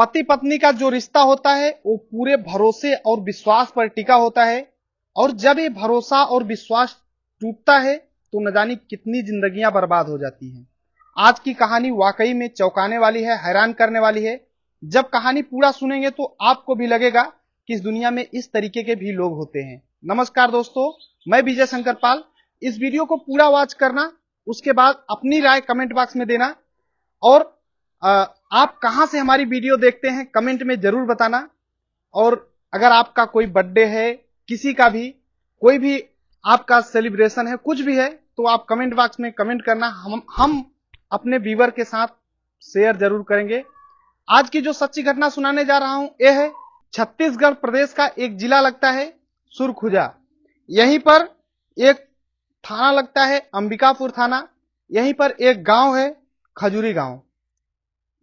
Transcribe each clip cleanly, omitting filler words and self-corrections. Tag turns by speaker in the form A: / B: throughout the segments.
A: पति पत्नी का जो रिश्ता होता है वो पूरे भरोसे और विश्वास पर टिका होता है, और जब ये भरोसा और विश्वास टूटता है तो न जाने कितनी जिंदगियां बर्बाद हो जाती हैं। आज की कहानी वाकई में चौंकाने वाली है, हैरान करने वाली है। जब कहानी पूरा सुनेंगे तो आपको भी लगेगा कि इस दुनिया में इस तरीके के भी लोग होते हैं। नमस्कार दोस्तों, मैं विजय शंकर पाल। इस वीडियो को पूरा वॉच करना, उसके बाद अपनी राय कमेंट बॉक्स में देना, और आप कहां से हमारी वीडियो देखते हैं कमेंट में जरूर बताना। और अगर आपका कोई बर्थडे है, किसी का भी कोई भी आपका सेलिब्रेशन है, कुछ भी है, तो आप कमेंट बॉक्स में कमेंट करना। हम अपने व्यूअर के साथ शेयर जरूर करेंगे। आज की जो सच्ची घटना सुनाने जा रहा हूं यह है छत्तीसगढ़ प्रदेश का एक जिला लगता है सुरखुजा। यहीं पर एक थाना लगता है अंबिकापुर थाना। यहीं पर एक गांव है खजूरी गांव।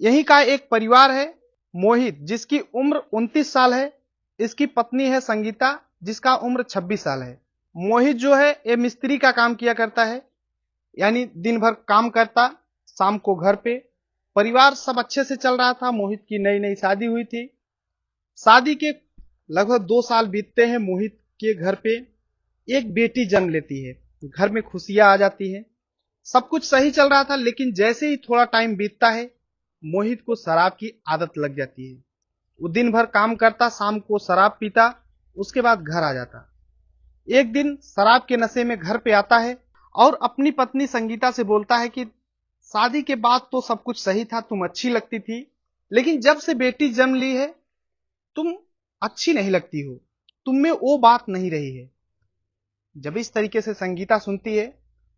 A: यहीं का एक परिवार है मोहित, जिसकी उम्र 29 साल है। इसकी पत्नी है संगीता, जिसका उम्र 26 साल है। मोहित जो है ये मिस्त्री का काम किया करता है, यानी दिन भर काम करता, शाम को घर पे। परिवार सब अच्छे से चल रहा था। मोहित की नई नई शादी हुई थी। शादी के लगभग 2 साल बीतते हैं। मोहित के घर पे एक बेटी जन्म लेती है। घर में खुशियां आ जाती है, सब कुछ सही चल रहा था। लेकिन जैसे ही थोड़ा टाइम बीतता है, मोहित को शराब की आदत लग जाती है। वो दिन भर काम करता, शाम को शराब पीता, उसके बाद घर आ जाता। एक दिन शराब के नशे में घर पे आता है और अपनी पत्नी संगीता से बोलता है कि शादी के बाद तो सब कुछ सही था, तुम अच्छी लगती थी, लेकिन जब से बेटी जन्म ली है तुम अच्छी नहीं लगती हो, तुम में वो बात नहीं रही है। जब इस तरीके से संगीता सुनती है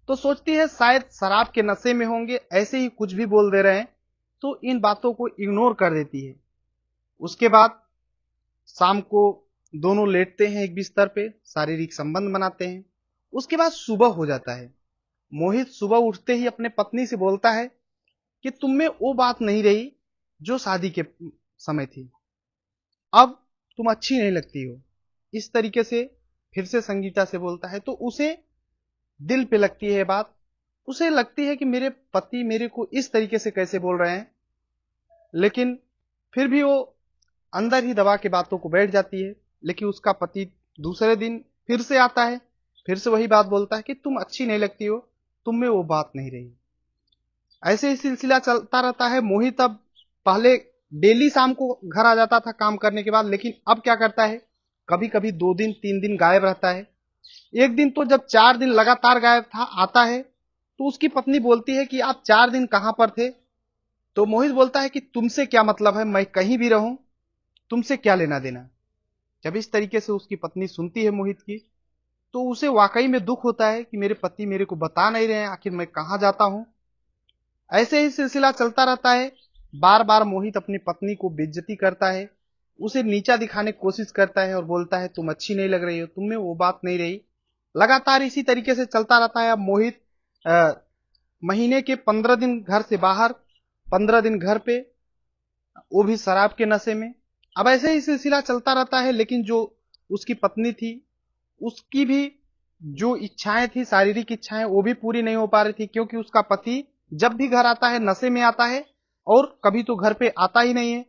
A: तो सोचती है शायद शराब के नशे में होंगे, ऐसे ही कुछ भी बोल दे रहे हैं, तो इन बातों को इग्नोर कर देती है। उसके बाद शाम को दोनों लेटते हैं एक बिस्तर पे, शारीरिक संबंध बनाते हैं। उसके बाद सुबह हो जाता है। मोहित सुबह उठते ही अपने पत्नी से बोलता है कि तुम में वो बात नहीं रही जो शादी के समय थी, अब तुम अच्छी नहीं लगती हो। इस तरीके से फिर से संगीता से बोलता है, तो उसे दिल पे लगती है बात। उसे लगती है कि मेरे पति मेरे को इस तरीके से कैसे बोल रहे हैं, लेकिन फिर भी वो अंदर ही दबा के बातों को बैठ जाती है। लेकिन उसका पति दूसरे दिन फिर से आता है, फिर से वही बात बोलता है कि तुम अच्छी नहीं लगती हो, तुम में वो बात नहीं रही। ऐसे ही सिलसिला चलता रहता है। मोहित अब पहले डेली शाम को घर आ जाता था काम करने के बाद, लेकिन अब क्या करता है, कभी कभी 2 दिन 3 दिन गायब रहता है। एक दिन तो जब 4 दिन लगातार गायब था, आता है तो उसकी पत्नी बोलती है कि आप 4 दिन कहां पर थे। तो मोहित बोलता है कि तुमसे क्या मतलब है, मैं कहीं भी रहूं, तुमसे क्या लेना देना। जब इस तरीके से उसकी पत्नी सुनती है मोहित की, तो उसे वाकई में दुख होता है कि मेरे पति मेरे को बता नहीं रहे हैं, आखिर मैं कहां जाता हूं। ऐसे ही सिलसिला चलता रहता है। बार बार मोहित अपनी पत्नी को बेइज्जती करता है, उसे नीचा दिखाने की कोशिश करता है और बोलता है तुम अच्छी नहीं लग रही हो, तुम में वो बात नहीं रही। लगातार इसी तरीके से चलता रहता है। अब मोहित महीने के 15 दिन घर से बाहर, 15 दिन घर पे, वो भी शराब के नशे में। अब ऐसे ही सिलसिला चलता रहता है। लेकिन जो उसकी पत्नी थी, उसकी भी जो इच्छाएं थी, शारीरिक इच्छाएं, वो भी पूरी नहीं हो पा रही थी, क्योंकि उसका पति जब भी घर आता है नशे में आता है और कभी तो घर पे आता ही नहीं है।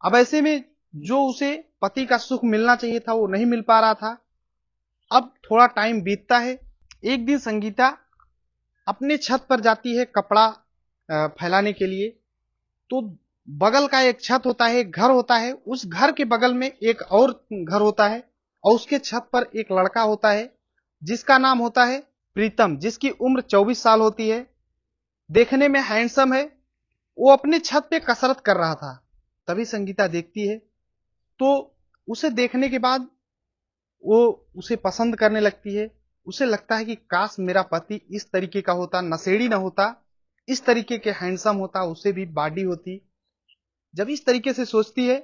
A: अब ऐसे में जो उसे पति का सुख मिलना चाहिए था वो नहीं मिल पा रहा था। अब थोड़ा टाइम बीतता है। एक दिन संगीता अपने छत पर जाती है कपड़ा फैलाने के लिए। तो बगल का एक छत होता है, एक घर होता है, उस घर के बगल में एक और घर होता है, और उसके छत पर एक लड़का होता है जिसका नाम होता है प्रीतम, जिसकी उम्र 24 साल होती है। देखने में हैंडसम है। वो अपने छत पे कसरत कर रहा था। तभी संगीता देखती है, तो उसे देखने के बाद वो उसे पसंद करने लगती है। उसे लगता है कि काश मेरा पति इस तरीके का होता, नशेड़ी ना होता, इस तरीके के हैंडसम होता, उसे भी बॉडी होती। जब इस तरीके से सोचती है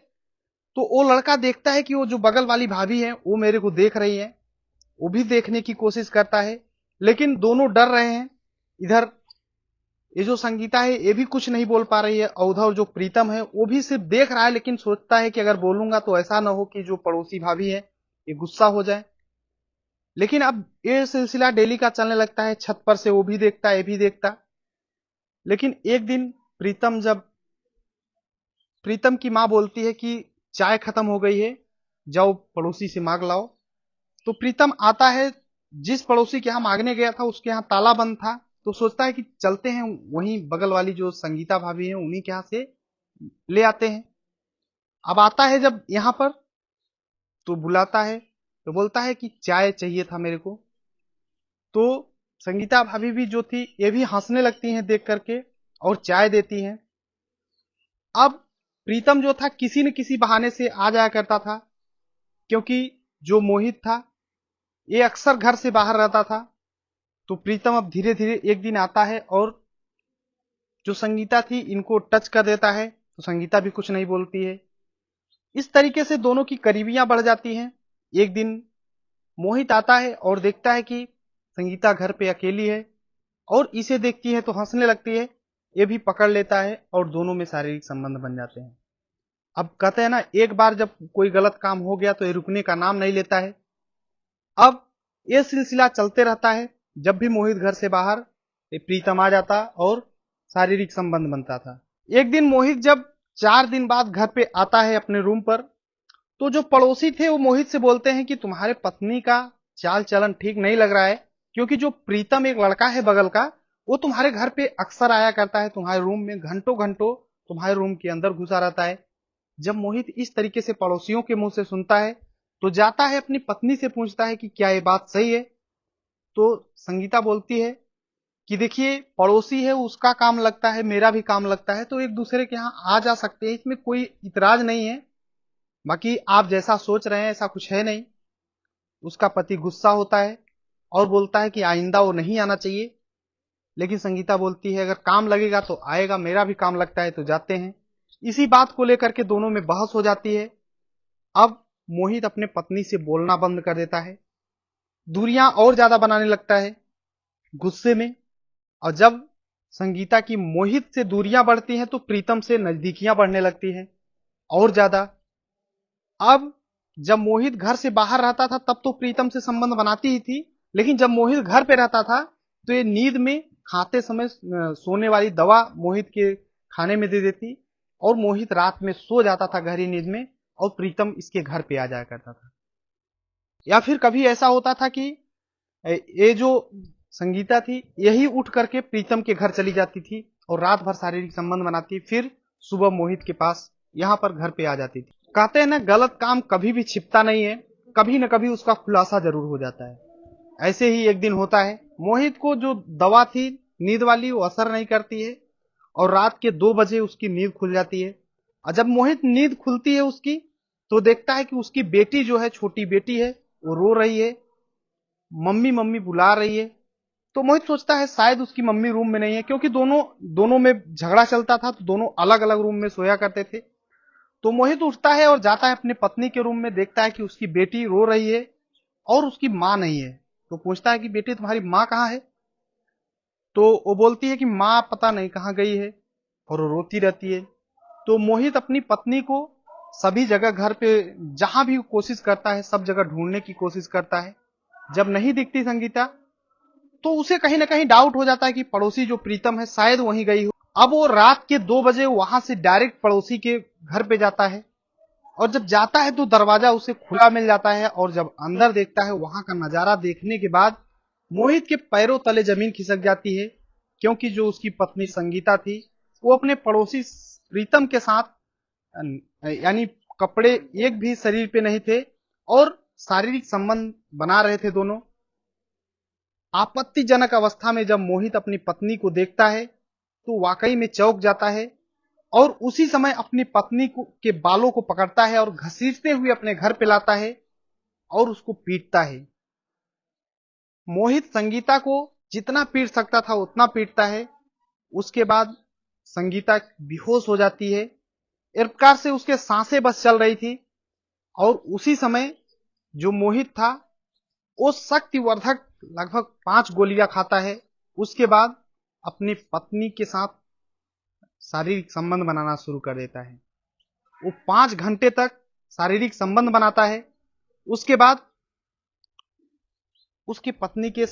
A: तो वो लड़का देखता है कि वो जो बगल वाली भाभी है वो मेरे को देख रही है। वो भी देखने की कोशिश करता है, लेकिन दोनों डर रहे हैं। इधर ये जो संगीता है ये भी कुछ नहीं बोल पा रही है, और उधर जो प्रीतम है वो भी सिर्फ देख रहा है, लेकिन सोचता है कि अगर बोलूंगा तो ऐसा ना हो कि जो पड़ोसी भाभी है ये गुस्सा हो जाए। लेकिन अब ये सिलसिला डेली का चलने लगता है। छत पर से वो भी देखता, ये भी देखता। लेकिन एक दिन प्रीतम जब प्रीतम की माँ बोलती है कि चाय खत्म हो गई है, जाओ पड़ोसी से मांग लाओ। तो प्रीतम आता है, जिस पड़ोसी के यहाँ मांगने गया था उसके यहाँ ताला बंद था, तो सोचता है कि चलते हैं वहीं बगल वाली जो संगीता भाभी है उन्हीं के यहाँ से ले आते हैं। अब आता है जब यहाँ पर, तो बुलाता है, तो बोलता है कि चाय चाहिए था मेरे को। तो संगीता भाभी भी जो थी ये भी हंसने लगती हैं देख करके और चाय देती हैं। अब प्रीतम जो था किसी न किसी बहाने से आ जाया करता था, क्योंकि जो मोहित था ये अक्सर घर से बाहर रहता था। तो प्रीतम अब धीरे धीरे एक दिन आता है और जो संगीता थी इनको टच कर देता है, तो संगीता भी कुछ नहीं बोलती है। इस तरीके से दोनों की करीबियां बढ़ जाती हैं। एक दिन मोहित आता है और देखता है कि संगीता घर पे अकेली है और इसे देखती है तो हंसने लगती है। ये भी पकड़ लेता है और दोनों में शारीरिक संबंध बन जाते हैं। अब कहते हैं ना, एक बार जब कोई गलत काम हो गया तो ये रुकने का नाम नहीं लेता है। अब ये सिलसिला चलते रहता है। जब भी मोहित घर से बाहर, ये प्रीतम आ जाता और शारीरिक संबंध बनता था। एक दिन मोहित जब 4 दिन बाद घर पे आता है अपने रूम पर, तो जो पड़ोसी थे वो मोहित से बोलते हैं कि तुम्हारे पत्नी का चाल चलन ठीक नहीं लग रहा है, क्योंकि जो प्रीतम एक लड़का है बगल का, वो तुम्हारे घर पे अक्सर आया करता है, तुम्हारे रूम में घंटों घंटों तुम्हारे रूम के अंदर घुसा रहता है। जब मोहित इस तरीके से पड़ोसियों के मुंह से सुनता है, तो जाता है अपनी पत्नी से पूछता है कि क्या ये बात सही है। तो संगीता बोलती है कि देखिए, पड़ोसी है उसका काम लगता है, मेरा भी काम लगता है, तो एक दूसरे के यहाँ आ जा सकते हैं, इसमें कोई इतराज नहीं है। बाकी आप जैसा सोच रहे हैं ऐसा कुछ है नहीं। उसका पति गुस्सा होता है और बोलता है कि आइंदा वो नहीं आना चाहिए। लेकिन संगीता बोलती है अगर काम लगेगा तो आएगा, मेरा भी काम लगता है, तो जाते हैं। इसी बात को लेकर के दोनों में बहस हो जाती है। अब मोहित अपने पत्नी से बोलना बंद कर देता है, दूरियां और ज्यादा बनाने लगता है गुस्से में। और जब संगीता की मोहित से दूरियां बढ़ती हैं तो प्रीतम से नजदीकियां बढ़ने लगती हैं और ज्यादा। अब जब मोहित घर से बाहर रहता था तब तो प्रीतम से संबंध बनाती ही थी, लेकिन जब मोहित घर पे रहता था तो ये नींद में खाते समय सोने वाली दवा मोहित के खाने में दे देती और मोहित रात में सो जाता था गहरी नींद में, और प्रीतम इसके घर पे आ जाया करता था। या फिर कभी ऐसा होता था कि ये जो संगीता थी यही उठ करके प्रीतम के घर चली जाती थी और रात भर शारीरिक संबंध बनाती, फिर सुबह मोहित के पास यहाँ पर घर पे आ जाती थी। कहते हैं ना, गलत काम कभी भी छिपता नहीं है, कभी न कभी उसका खुलासा जरूर हो जाता है। ऐसे ही एक दिन होता है, मोहित को जो दवा थी नींद वाली वो असर नहीं करती है और रात के 2 बजे उसकी नींद खुल जाती है। और जब मोहित नींद खुलती है उसकी, तो देखता है कि उसकी बेटी जो है, छोटी बेटी है, वो रो रही है, मम्मी मम्मी बुला रही है। तो मोहित सोचता है शायद उसकी मम्मी रूम में नहीं है, क्योंकि दोनों दोनों में झगड़ा चलता था तो दोनों अलग अलग रूम में सोया करते थे। तो मोहित उठता है और जाता है अपनी पत्नी के रूम में, देखता है कि उसकी बेटी रो रही है और उसकी माँ नहीं है। तो पूछता है कि बेटी तुम्हारी माँ कहाँ है। तो वो बोलती है कि माँ पता नहीं कहाँ गई है, और वो रोती रहती है। तो मोहित अपनी पत्नी को सभी जगह घर पे जहां भी कोशिश करता है सब जगह ढूंढने की कोशिश करता है। जब नहीं दिखती संगीता तो उसे कहीं ना कहीं डाउट हो जाता है कि पड़ोसी जो प्रीतम है शायद वहीं गई हो। अब वो रात के 2 बजे वहां से डायरेक्ट पड़ोसी के घर पे जाता है, और जब जाता है तो दरवाजा उसे खुला मिल जाता है, और जब अंदर देखता है वहां का नजारा देखने के बाद मोहित के पैरों तले जमीन खिसक जाती है, क्योंकि जो उसकी पत्नी संगीता थी वो अपने पड़ोसी प्रीतम के साथ यानी कपड़े एक भी शरीर पे नहीं थे और शारीरिक संबंध बना रहे थे दोनों। आपत्तिजनक अवस्था में जब मोहित अपनी पत्नी को देखता है तो वाकई में चौंक जाता है और उसी समय अपनी पत्नी के बालों को पकड़ता है और घसीटते हुए अपने घर पे लाता है और उसको पीटता है। मोहित संगीता को जितना पीट सकता था उतना पीटता है। उसके बाद संगीता बेहोश हो जाती है। एक प्रकार से उसके सांसें बस चल रही थी, और उसी समय जो मोहित था वो शक्तिवर्धक लगभग 5 गोलियां खाता है। उसके बाद अपनी पत्नी के साथ शारीरिक संबंध बनाना शुरू कर देता है। वो 5 घंटे तक शारीरिक संबंध बनाता है। उसके बाद उसकी पत्नी के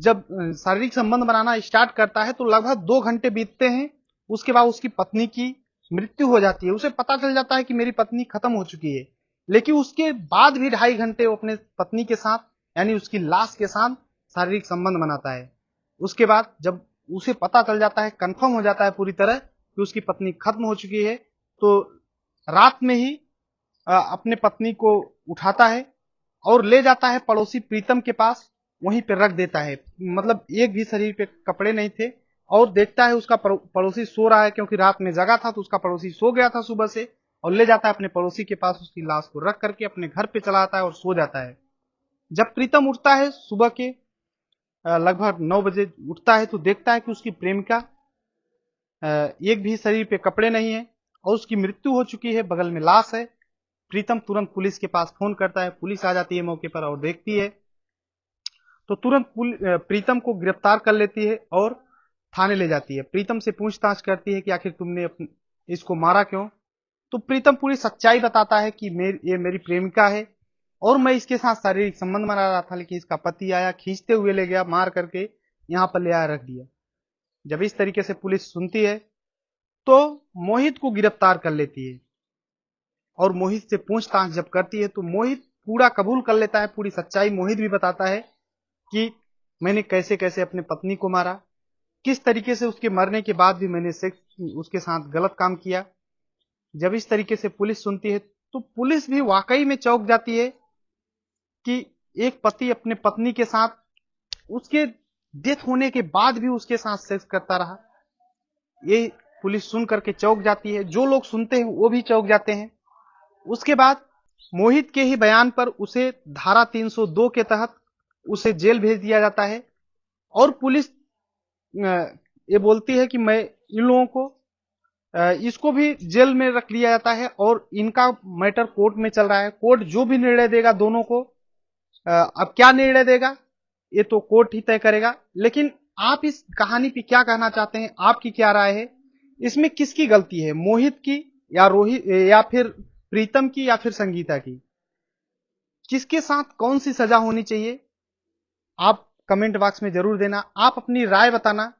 A: जब शारीरिक संबंध बनाना स्टार्ट करता है तो लगभग 2 घंटे बीतते हैं। उसके बाद उसकी पत्नी की मृत्यु हो जाती है, उसे पता चल जाता है कि मेरी पत्नी खत्म हो चुकी है, लेकिन उसके बाद भी 2.5 घंटे वो अपने पत्नी के साथ यानी उसकी लाश के साथ शारीरिक संबंध बनाता है। उसके बाद जब उसे पता चल जाता है, कंफर्म हो जाता है पूरी तरह कि उसकी पत्नी खत्म हो चुकी है, तो रात में ही अपने पत्नी को उठाता है और ले जाता है पड़ोसी प्रीतम के पास, वहीं पे रख देता है। मतलब एक भी शरीर पे कपड़े नहीं थे, और देखता है उसका पड़ोसी सो रहा है, क्योंकि रात में जगा था तो उसका पड़ोसी सो गया था सुबह से, और ले जाता है अपने पड़ोसी के पास, उसकी लाश को रख करके अपने घर पे चला आता है और सो जाता है। जब प्रीतम उठता है सुबह के लगभग 9 बजे उठता है, तो देखता है कि उसकी प्रेमिका एक भी शरीर पे कपड़े नहीं है और उसकी मृत्यु हो चुकी है, बगल में लाश है। प्रीतम तुरंत पुलिस के पास फोन करता है, पुलिस आ जाती है मौके पर और देखती है, तो तुरंत प्रीतम को गिरफ्तार कर लेती है और थाने ले जाती है। प्रीतम से पूछताछ करती है कि आखिर तुमने इसको मारा क्यों। तो प्रीतम पूरी सच्चाई बताता है कि ये मेरी प्रेमिका है और मैं इसके साथ शारीरिक संबंध बना रहा था, लेकिन इसका पति आया, खींचते हुए ले गया, मार करके यहाँ पर ले आया रख दिया। जब इस तरीके से पुलिस सुनती है तो मोहित को गिरफ्तार कर लेती है, और मोहित से पूछताछ जब करती है तो मोहित पूरा कबूल कर लेता है, पूरी सच्चाई मोहित भी बताता है कि मैंने कैसे कैसे अपने पत्नी को मारा, किस तरीके से उसके मरने के बाद भी मैंने सेक्स उसके साथ गलत काम किया। जब इस तरीके से पुलिस सुनती है तो पुलिस भी वाकई में चौंक जाती है कि एक पति अपने पत्नी के साथ उसके डेथ होने के बाद भी उसके साथ सेक्स करता रहा। ये पुलिस सुन करके चौंक जाती है, जो लोग सुनते हैं वो भी चौंक जाते हैं। उसके बाद मोहित के ही बयान पर उसे धारा 302 के तहत उसे जेल भेज दिया जाता है, और पुलिस ये बोलती है कि मैं इन लोगों को इसको भी जेल में रख लिया जाता है, और इनका मैटर कोर्ट में चल रहा है। कोर्ट जो भी निर्णय देगा दोनों को, अब क्या निर्णय देगा ये तो कोर्ट ही तय करेगा। लेकिन आप इस कहानी पे क्या कहना चाहते हैं, आपकी क्या राय है, इसमें किसकी गलती है, मोहित की या रोहित या फिर प्रीतम की या फिर संगीता की, किसके साथ कौन सी सजा होनी चाहिए, आप कमेंट बॉक्स में जरूर देना, आप अपनी राय बताना।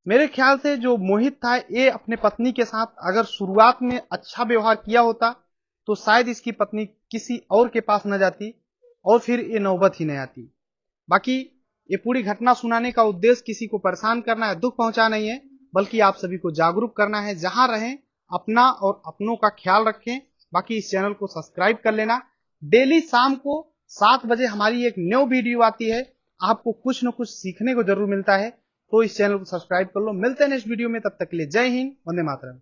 A: मेरे ख्याल से जो मोहित था, ये अपने पत्नी के साथ अगर शुरुआत में अच्छा व्यवहार किया होता तो शायद इसकी पत्नी किसी और के पास न जाती और फिर ये नौबत ही नहीं आती। बाकी ये पूरी घटना सुनाने का उद्देश्य किसी को परेशान करना है, दुख पहुंचाना नहीं है, बल्कि आप सभी को जागरूक करना है। जहां रहें अपना और अपनों का ख्याल रखें। बाकी इस चैनल को सब्सक्राइब कर लेना। डेली शाम को 7 बजे हमारी एक न्यू वीडियो आती है, आपको कुछ न कुछ सीखने को जरूर मिलता है, तो इस चैनल को सब्सक्राइब कर लो। मिलते हैं नेक्स्ट वीडियो में, तब तक के लिए जय हिंद, वंदे मातरम।